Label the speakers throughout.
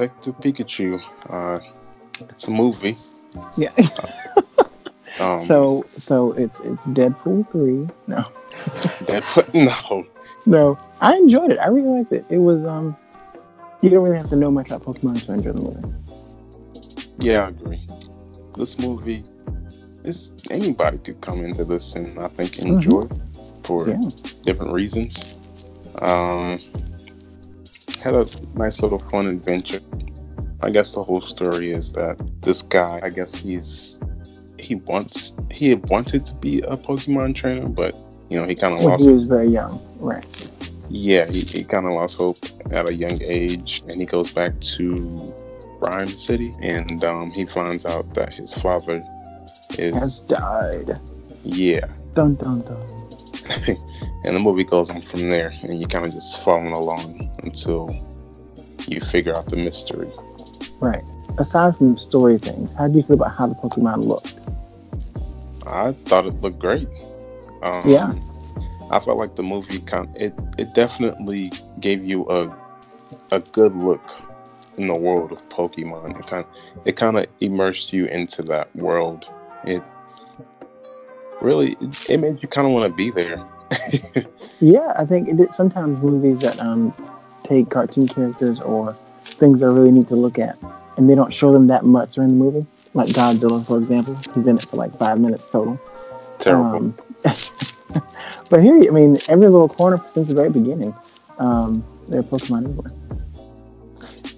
Speaker 1: Detective Pikachu. It's a movie.
Speaker 2: Yeah.
Speaker 1: Um,
Speaker 2: So it's Deadpool 3. No.
Speaker 1: no.
Speaker 2: No. I enjoyed it. I really liked it. It was you don't really have to know much about Pokemon to enjoy the movie.
Speaker 1: Yeah, I agree. This movie is anybody could come into this and I think enjoy for different reasons. Had a nice little fun adventure. I guess the whole story is that this guy, I guess he had wanted to be a Pokemon trainer, but he kind of lost.
Speaker 2: He was very young, right?
Speaker 1: Yeah, he kind of lost hope at a young age, and he goes back to Rhyme City, and he finds out that his father
Speaker 2: has died.
Speaker 1: Yeah.
Speaker 2: Dun dun dun.
Speaker 1: And the movie goes on from there, and you kind of just following along until you figure out the mystery.
Speaker 2: Right. Aside from story things, how do you feel about how the Pokemon looked?
Speaker 1: I thought it looked great.
Speaker 2: Yeah.
Speaker 1: I felt like the movie it definitely gave you a good look in the world of Pokemon. It kind of immersed you into that world. It really it made you kind of want to be there.
Speaker 2: Yeah, I think sometimes movies that take cartoon characters or things that really need to look at, and they don't show them that much during the movie. Like Godzilla, for example, he's in it for like 5 minutes total.
Speaker 1: Terrible.
Speaker 2: But here, I mean, every little corner since the very beginning, there are Pokemon everywhere.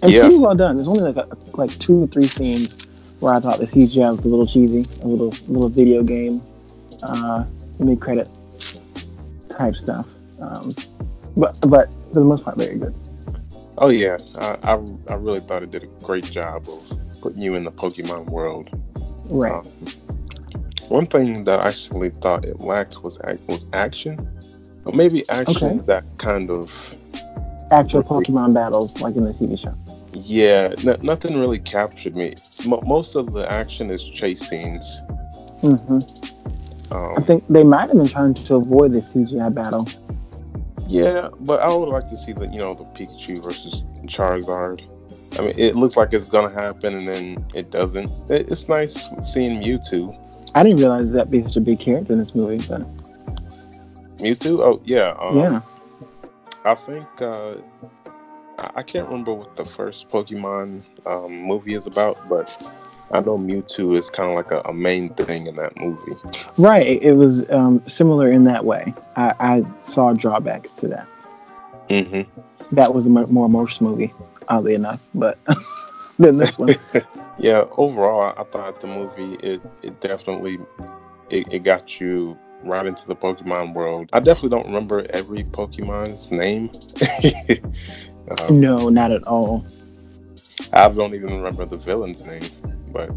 Speaker 2: And pretty well done. There's only like 2 or 3 scenes where I thought the CGI was a little cheesy, a little video game, mid-credit type stuff. But for the most part, very good.
Speaker 1: Oh yeah, I really thought it did a great job of putting you in the Pokemon world.
Speaker 2: Right.
Speaker 1: One thing that I actually thought it lacked was action. Or maybe action that kind of
Speaker 2: actual Pokemon battles like in the TV show.
Speaker 1: Yeah, nothing really captured me. Most of the action is chase scenes.
Speaker 2: I think they might have been trying to avoid the CGI battle.
Speaker 1: Yeah, but I would like to see the Pikachu versus Charizard. I mean, it looks like it's gonna happen, and then it doesn't. It's nice seeing Mewtwo.
Speaker 2: I didn't realize that'd be such a big character in this movie, but
Speaker 1: Mewtwo? Oh yeah.
Speaker 2: Yeah.
Speaker 1: I think I can't remember what the first Pokemon movie is about, but I know Mewtwo is kind of like a main thing in that movie.
Speaker 2: Right. It was similar in that way. I saw drawbacks to that.
Speaker 1: Mm-hmm.
Speaker 2: That was a more emotional movie, oddly enough, but than this one.
Speaker 1: Yeah. Overall, I thought the movie it definitely it got you right into the Pokemon world. I definitely don't remember every Pokemon's name.
Speaker 2: No, not at all.
Speaker 1: I don't even remember the villain's name, but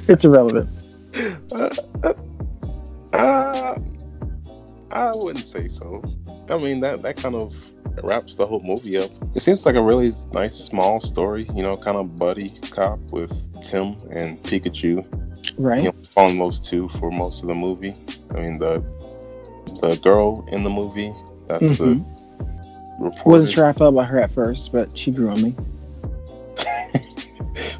Speaker 2: it's irrelevant.
Speaker 1: I wouldn't say so. I mean, that kind of wraps the whole movie up. It seems like a really nice small story, kind of buddy cop with Tim and Pikachu.
Speaker 2: Right.
Speaker 1: On those two for most of the movie. I mean, the girl in the movie, that's the reporter.
Speaker 2: Wasn't sure I felt about her at first, but she grew on me.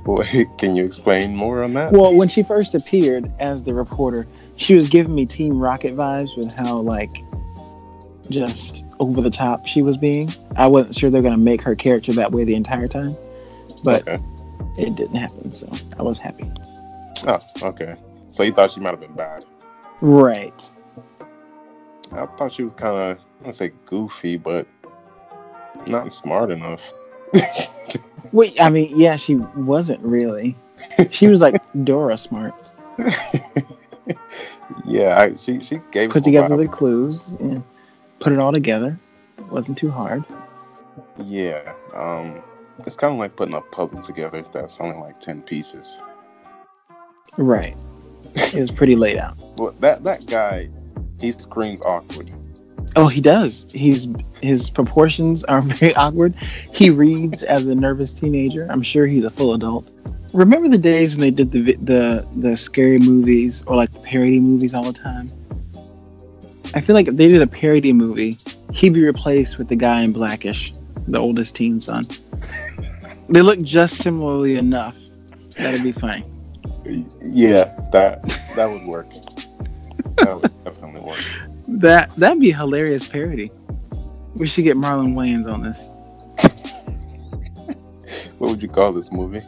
Speaker 1: Well, can you explain more on that?
Speaker 2: Well, when she first appeared as the reporter, she was giving me Team Rocket vibes with how, like, just over the top she was being. I wasn't sure they're going to make her character that way the entire time, but it didn't happen, so I was happy.
Speaker 1: Oh, okay. So you thought she might have been bad.
Speaker 2: Right.
Speaker 1: I thought she was kind of, I don't say goofy, but not smart enough.
Speaker 2: Wait, I mean, yeah, she wasn't really. She was like Dora smart.
Speaker 1: Yeah, she gave
Speaker 2: put together the clues and put it all together. It wasn't too hard.
Speaker 1: Yeah, it's kind of like putting a puzzle together that's only like 10 pieces.
Speaker 2: Right. It was pretty laid out.
Speaker 1: Well, that guy, he screams awkward.
Speaker 2: Oh, he does. His proportions are very awkward. He reads as a nervous teenager. I'm sure he's a full adult. Remember the days when they did the scary movies or like the parody movies all the time? I feel like if they did a parody movie, he'd be replaced with the guy in Blackish. the oldest teen son. They look just similarly enough. That'd be fine.
Speaker 1: Yeah, that would work. That would definitely work.
Speaker 2: That'd be a hilarious parody. We should get Marlon Wayans on this.
Speaker 1: What would you call this movie?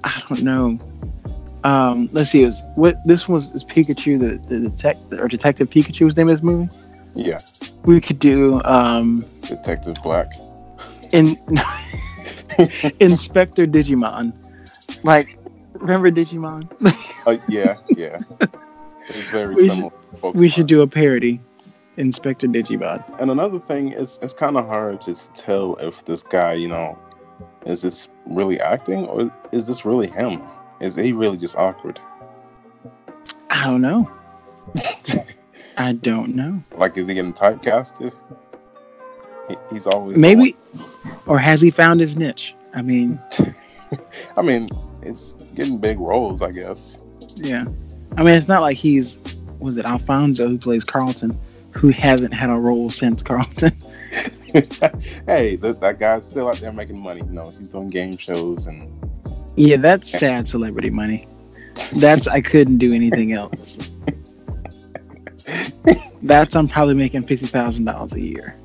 Speaker 2: I don't know. Let's see. Is Pikachu the Detective Pikachu's name of this movie?
Speaker 1: Yeah.
Speaker 2: We could do
Speaker 1: Detective Black.
Speaker 2: Inspector Digimon. Like, remember Digimon?
Speaker 1: Yeah. It's very similar.
Speaker 2: We should do a parody. Inspector Digimon.
Speaker 1: And another thing is, it's kind of hard to tell if this guy, is this really acting or is this really him? Is he really just awkward?
Speaker 2: I don't know. I don't know.
Speaker 1: Like, is he getting typecasted? He's always
Speaker 2: maybe, or has he found his niche? I mean,
Speaker 1: it's getting big roles, I guess.
Speaker 2: Yeah, I mean, it's not like was it Alfonso who plays Carlton, who hasn't had a role since Carlton.
Speaker 1: Hey, that guy's still out there making money. He's doing game shows and.
Speaker 2: Yeah, that's sad celebrity money. I couldn't do anything else. I'm probably making $50,000 a year,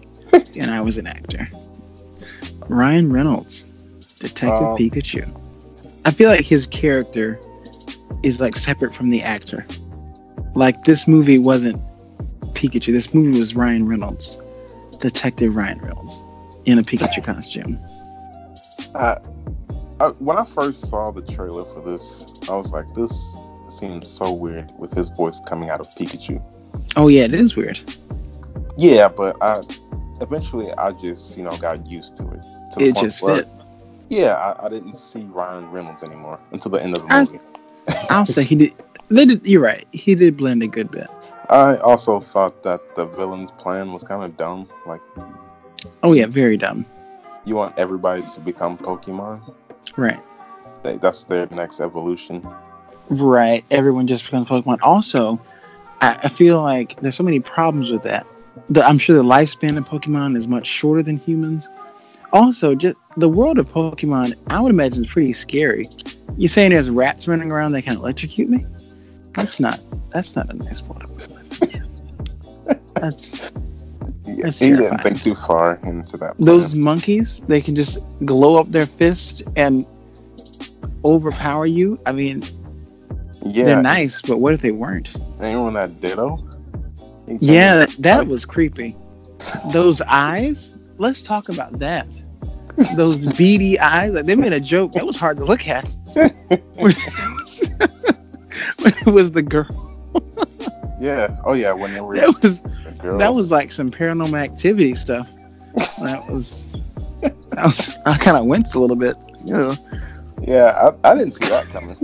Speaker 2: and I was an actor. Ryan Reynolds, Detective Pikachu. I feel like his character is like separate from the actor. Like, this movie wasn't Pikachu. This movie was Ryan Reynolds, Detective Ryan Reynolds, in a Pikachu costume.
Speaker 1: When I first saw the trailer for this, I was like, this seems so weird with his voice coming out of Pikachu.
Speaker 2: Oh yeah, it is weird.
Speaker 1: Yeah, but eventually I just, got used to it.
Speaker 2: It just fit.
Speaker 1: Yeah, I didn't see Ryan Reynolds anymore until the end of the movie.
Speaker 2: I'll say he did. You're right. He did blend a good bit.
Speaker 1: I also thought that the villain's plan was kind of dumb. Like,
Speaker 2: oh yeah, very dumb.
Speaker 1: You want everybody to become Pokemon?
Speaker 2: Right.
Speaker 1: That's their next evolution.
Speaker 2: Right. Everyone just becomes Pokemon. Also, I feel like there's so many problems with that. I'm sure the lifespan of Pokemon is much shorter than humans. Also, just the world of Pokemon, I would imagine, is pretty scary. You saying there's rats running around that can electrocute me? That's not a nice world of live. That's
Speaker 1: he didn't think too far into that plan.
Speaker 2: Those monkeys, they can just glow up their fist and overpower you. I mean, yeah, they're nice, but what if they weren't?
Speaker 1: Anyone that Ditto?
Speaker 2: Yeah, that was creepy. Those eyes, let's talk about that. Those beady eyes, like, they made a joke. That was hard to look at. When it was the girl.
Speaker 1: Yeah. Oh yeah, when they were
Speaker 2: that was like some Paranormal Activity stuff. That was I kind of winced a little bit.
Speaker 1: Yeah, I didn't see that coming.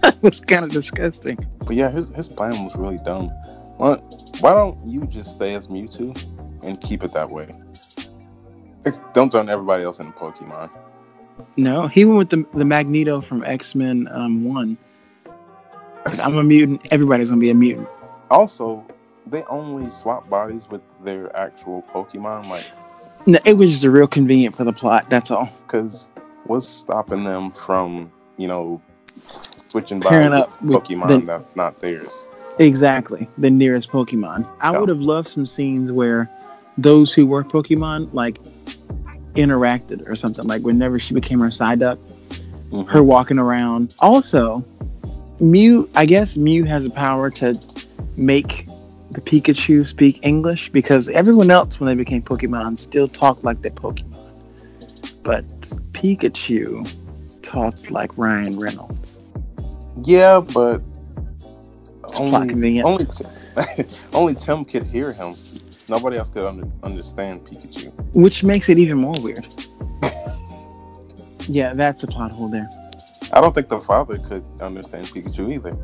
Speaker 2: It was kind of disgusting.
Speaker 1: But yeah, his plan was really dumb. Why don't you just stay as Mewtwo and keep it that way? Don't turn everybody else into Pokemon.
Speaker 2: No, he went with the Magneto from X-Men 1. I'm a mutant. Everybody's gonna be a mutant.
Speaker 1: Also, they only swap bodies with their actual Pokemon. Like,
Speaker 2: no, it was just real convenient for the plot. That's all.
Speaker 1: Because what's stopping them from, switching bodies with Pokemon that's not theirs?
Speaker 2: Exactly, the nearest Pokemon. I would have loved some scenes where those who were Pokemon like interacted or something. Like whenever she became her Psyduck, her walking around. Also, Mew has the power to make the Pikachu speak English, because everyone else, when they became Pokemon, still talked like they're Pokemon. But Pikachu talked like Ryan Reynolds.
Speaker 1: Yeah, but
Speaker 2: only
Speaker 1: Tim could hear him. Nobody else could understand Pikachu.
Speaker 2: Which makes it even more weird. Yeah, that's a plot hole there.
Speaker 1: I don't think the father could understand Pikachu either.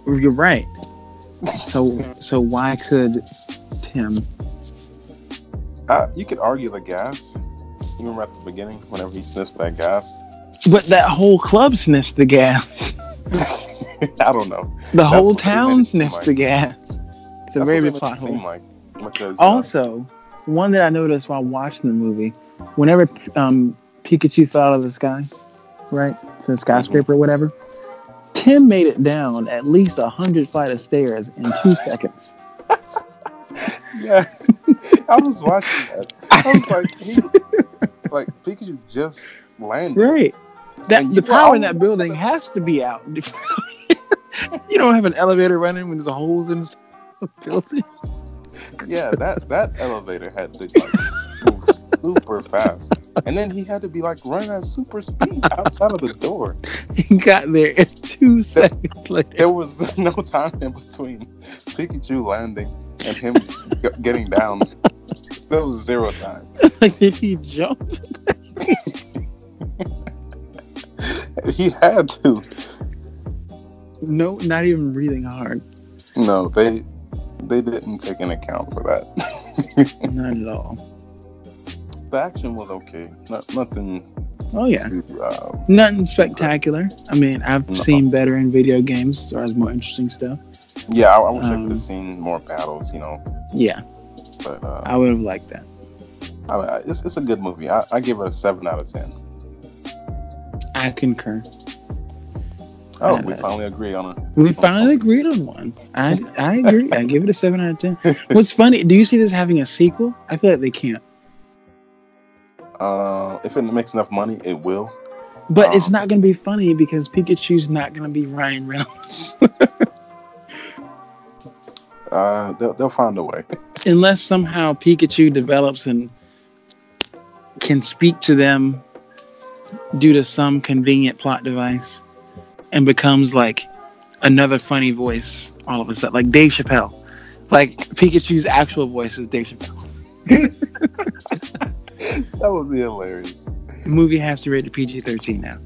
Speaker 2: You're right. So why could Tim?
Speaker 1: You could argue the gas. You remember at the beginning, whenever he sniffs that gas?
Speaker 2: But that whole club sniffs the gas.
Speaker 1: I don't know.
Speaker 2: The whole town sniffs the gas. It's a very big plot hole.
Speaker 1: Because,
Speaker 2: also, one that I noticed while watching the movie whenever Pikachu fell out of the sky, right, to the skyscraper or whatever, Tim made it down at least 100 flight of stairs in 2 seconds.
Speaker 1: Yeah, I was watching that. I was like, Pikachu just landed.
Speaker 2: Right. The power in that building has to be out. You don't have an elevator running when there's holes in the building.
Speaker 1: Yeah, that elevator had to move super fast, and then he had to be running at super speed outside of the door.
Speaker 2: He got there in 2 seconds later.
Speaker 1: There was no time in between Pikachu landing and him getting down. There was 0 time.
Speaker 2: Did he jump?
Speaker 1: He had to.
Speaker 2: No, not even breathing hard.
Speaker 1: No, they didn't take an account for that.
Speaker 2: Not at all.
Speaker 1: The action was okay. Nothing.
Speaker 2: Oh yeah. Nothing spectacular. I mean, I've seen better in video games as far as more interesting stuff.
Speaker 1: Yeah, I wish I could have seen more battles.
Speaker 2: Yeah.
Speaker 1: But
Speaker 2: I would have liked that.
Speaker 1: It's a good movie. I give it a 7 out of 10.
Speaker 2: I concur.
Speaker 1: Oh, we finally agree on a.
Speaker 2: We finally agreed on one. I agree. I give it a 7 out of 10. What's funny? Do you see this having a sequel? I feel like they can't.
Speaker 1: If it makes enough money, it will.
Speaker 2: But it's not going to be funny because Pikachu's not going to be Ryan Reynolds.
Speaker 1: They'll find a way.
Speaker 2: Unless somehow Pikachu develops and can speak to them due to some convenient plot device and becomes another funny voice all of a sudden, like Dave Chappelle. Like Pikachu's actual voice is Dave Chappelle.
Speaker 1: That would be hilarious.
Speaker 2: The movie has to rate a PG-13 now.